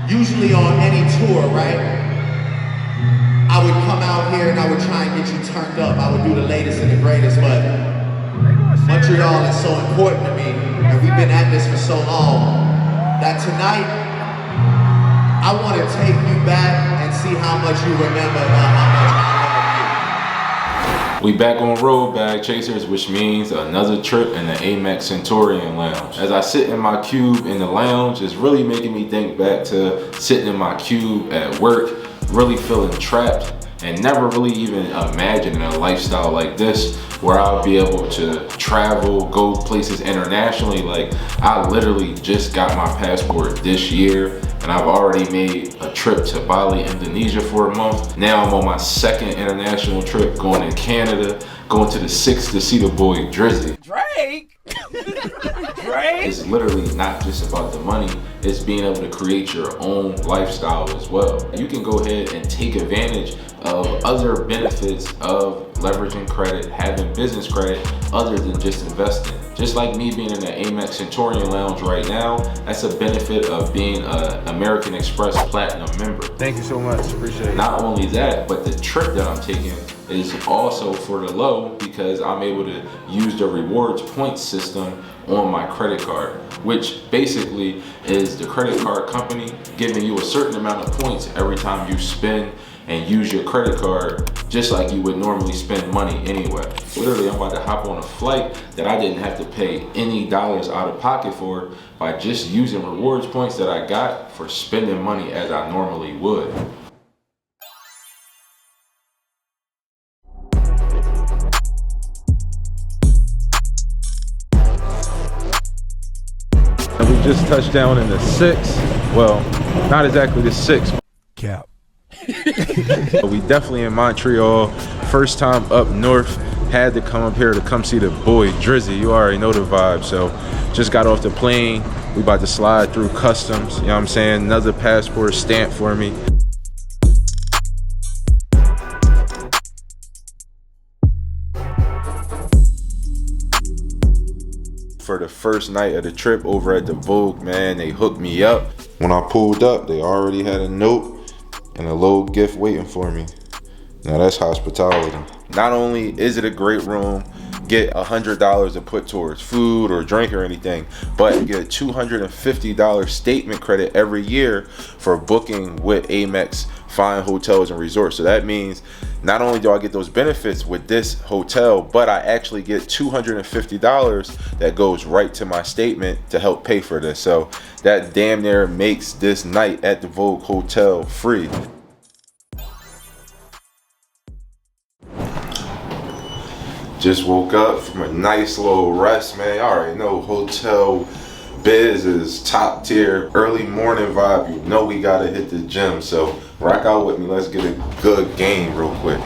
usually on any tour, right? I would come out here and I would try and get you turned up. I would do the latest and the greatest, but Montreal is so important to me, and we've been at this for so long, that tonight, I want to take you back and see how much you remember how much I love you. We back on road, bag chasers, which means another trip in the AMEX Centurion Lounge. As I sit in my cube in the lounge, it's really making me think back to sitting in my cube at work, really feeling trapped, and never really even imagining a lifestyle like this where I'll be able to travel, go places internationally. Like, I literally just got my passport this year, and I've already made a trip to Bali, Indonesia for a month. Now I'm on my second international trip, going to Canada, going to the 6th to see the boy Drizzy. Drake? Drake? It's literally not just about the money, it's being able to create your own lifestyle as well. You can go ahead and take advantage of other benefits of leveraging credit, having business credit, other than just investing. Just like me being in the AMEX Centurion Lounge right now, that's a benefit of being an American Express Platinum member. Thank you so much, appreciate it. Not only that, but the trip that I'm taking is also for the low, because I'm able to use the rewards point system on my credit card, which basically is the credit card company giving you a certain amount of points every time you spend and use your credit card, just like you would normally spend money anyway. Literally, I'm about to hop on a flight that I didn't have to pay any dollars out of pocket for by just using rewards points that I got for spending money as I normally would. And we just touched down in the 6th. Well, not exactly the 6th. Cap. But we definitely in Montreal. First time up north. Had to come up here to come see the boy Drizzy. You already know the vibe. So just got off the plane. We about to slide through customs. You know what I'm saying? Another passport stamp for me. For the first night of the trip over at the Vogue, man, they hooked me up. When I pulled up, they already had a note and a little gift waiting for me. Now that's hospitality. Not only is it a great room, get $100 to put towards food or drink or anything, but get a $250 statement credit every year for booking with AMEX fine hotels and resorts. So that means not only do I get those benefits with this hotel, but I actually get $250 that goes right to my statement to help pay for this. So that damn near makes this night at the Vogue Hotel free. Just woke up from a nice little rest, man. Y'all already know hotel biz is top tier. Early morning vibe, you know we gotta hit the gym. So rock out with me, let's get a good game real quick.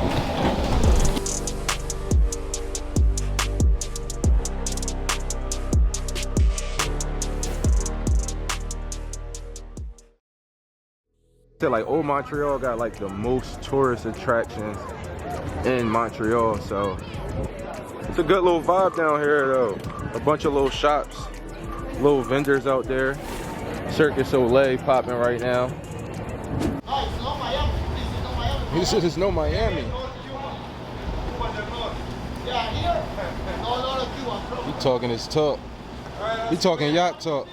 Like old Montreal got like the most tourist attractions in Montreal, so it's a good little vibe down here though. A bunch of little shops, little vendors out there. Cirque Soleil popping right now. He said it's no Miami. He talking his talk. He talking yacht talk.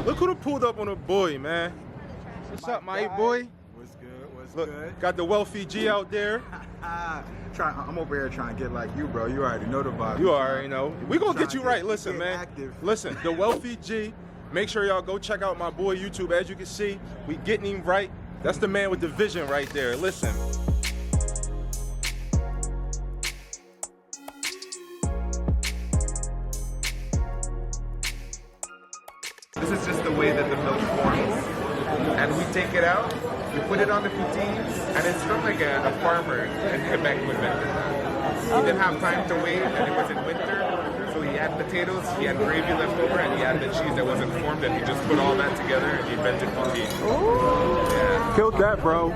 Look who done pulled up on a boy, man. What's up, my boy? What's good? What's Look, good? got the wealthy G out there. I'm over here trying to get like you, bro. You already know the vibe. You already know. We gonna get you Trying to right. Listen, get man. active. Listen, the wealthy G. Make sure y'all go check out my boy YouTube. As you can see, we getting him right. That's the man with the vision right there. Listen. This is just the way that the milk forms, and we take it out, we put it on the poutines, and it's from like a farmer in Quebec would make it. He didn't have time to wait, and it was in winter, so he had potatoes, he had gravy left over, and he had the cheese that wasn't formed, and he just put all that together, and he invented poutine. Yeah. Killed that, bro.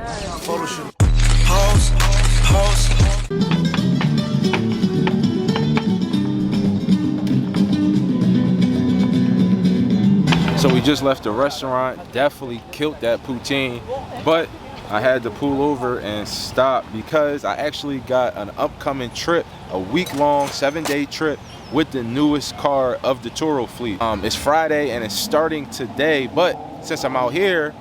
Photoshop. So we We just left the restaurant, definitely killed that poutine, but I had to pull over and stop because I actually got an upcoming trip, a week-long, 7-day trip with the newest car of the Toro fleet. It's Friday and it's starting today, but since I'm out here,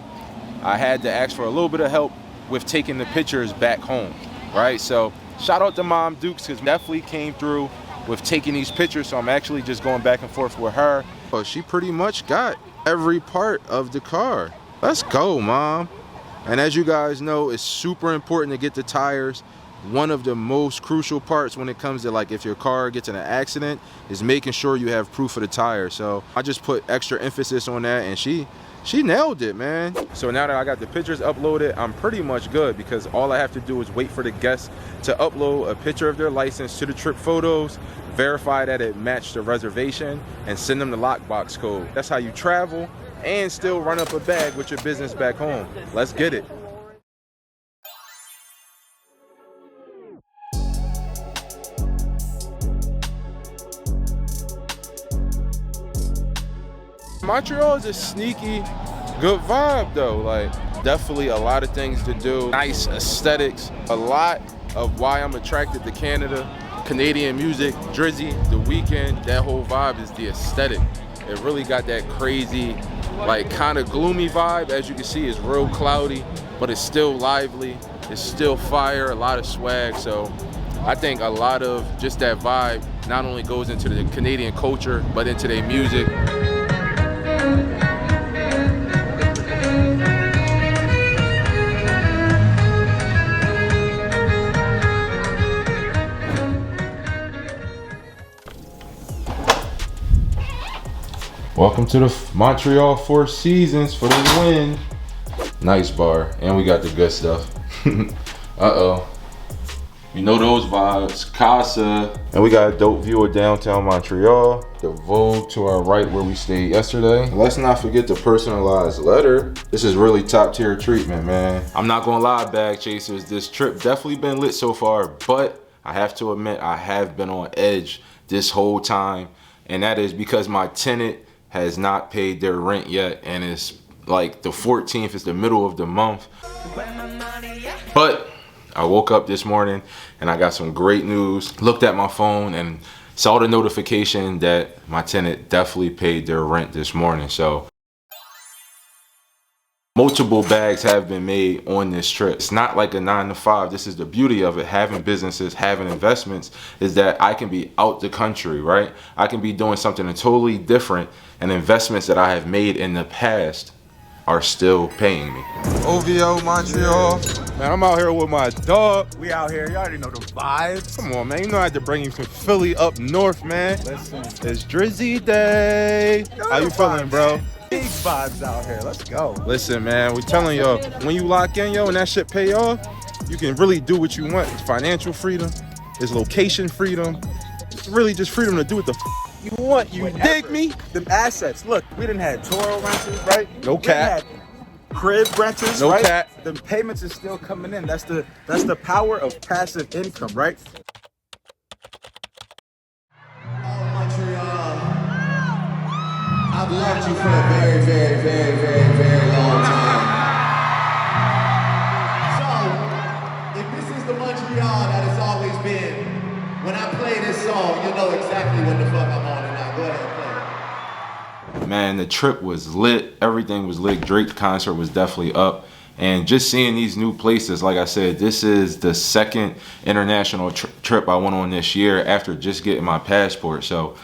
I had to ask for a little bit of help with taking the pictures back home, right? So shout out to Mom Dukes, because definitely came through with taking these pictures, so I'm actually just going back and forth with her. But she pretty much got every part of the car. Let's go, Mom. And as you guys know, it's super important to get the tires. One of the most crucial parts when it comes to, like, if your car gets in an accident is making sure you have proof of the tire. So I just put extra emphasis on that, and she nailed it, man. So now that I got the pictures uploaded, I'm pretty much good, because all I have to do is wait for the guests to upload a picture of their license to the trip photos, verify that it matched the reservation, and send them the lockbox code. That's how you travel and still run up a bag with your business back home. Let's get it. Montreal is a sneaky good vibe though. Like, definitely a lot of things to do, nice aesthetics. A lot of why I'm attracted to Canada, Canadian music, Drizzy, The Weeknd, that whole vibe is the aesthetic. It really got that crazy, like, kind of gloomy vibe. As you can see, it's real cloudy, but it's still lively. It's still fire, a lot of swag. So I think a lot of just that vibe not only goes into the Canadian culture, but into their music. Welcome to the Montreal Four Seasons for the win. Nice bar, and we got the good stuff. Uh-oh. You know those vibes, Casa. And we got a dope view of downtown Montreal. The Vogue to our right where we stayed yesterday. Let's not forget the personalized letter. This is really top tier treatment, man. I'm not gonna lie, bag chasers, this trip definitely been lit so far, but I have to admit I have been on edge this whole time, and that is because my tenant has not paid their rent yet, and it's like the 14th, is the middle of the month. But I woke up this morning and I got some great news. Looked at my phone and saw the notification that my tenant definitely paid their rent this morning. So multiple bags have been made on this trip. It's not like a 9 to 5. This is the beauty of it. Having businesses, having investments, is that I can be out the country, right? I can be doing something totally different, and investments that I have made in the past are still paying me. OVO Montreal. Man, I'm out here with my dog. We out here, you already know the vibes. Come on, man. You know I had to bring you from Philly up north, man. Listen, It's Drizzy Day. How you feeling, bro? big vibes out here, let's go. Listen, man, we telling y'all, when you lock in, yo, and that shit pay off, you can really do what you want. It's financial freedom, it's location freedom, it's really just freedom to do what the you want. You dig me? Them assets, look, we done had Toro renters, right? No We cap. done had crib renters, No right? cap. The payments are still coming in. That's the power of passive income, right? Montreal, I've loved you for a very, very, very, very, very long time. So, if this is the Montreal that it's always been, when I play this song, you'll know exactly what the fuck I'm on tonight. Go ahead, play it. Man, the trip was lit. Everything was lit. Drake's concert was definitely up. And just seeing these new places, like I said, this is the second international trip I went on this year after just getting my passport. So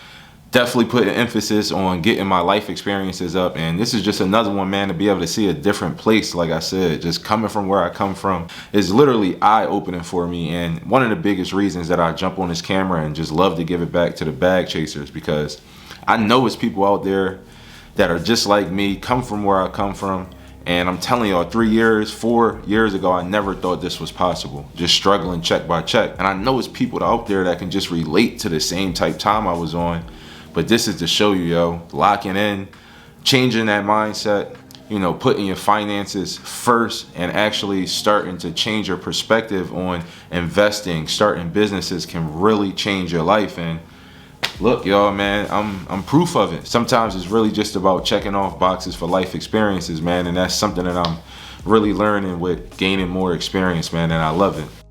definitely putting emphasis on getting my life experiences up. And this is just another one, man, to be able to see a different place. Like I said, just coming from where I come from is literally eye-opening for me. And one of the biggest reasons that I jump on this camera and just love to give it back to the bag chasers, because I know it's people out there that are just like me, come from where I come from. And I'm telling y'all, 4 years ago, I never thought this was possible. Just struggling check by check. And I know it's people out there that can just relate to the same type time I was on. But this is to show you, yo, locking in, changing that mindset, you know, putting your finances first and actually starting to change your perspective on investing, starting businesses can really change your life. And look, y'all, man, I'm proof of it. Sometimes it's really just about checking off boxes for life experiences, man, and that's something that I'm really learning with gaining more experience, man, and I love it.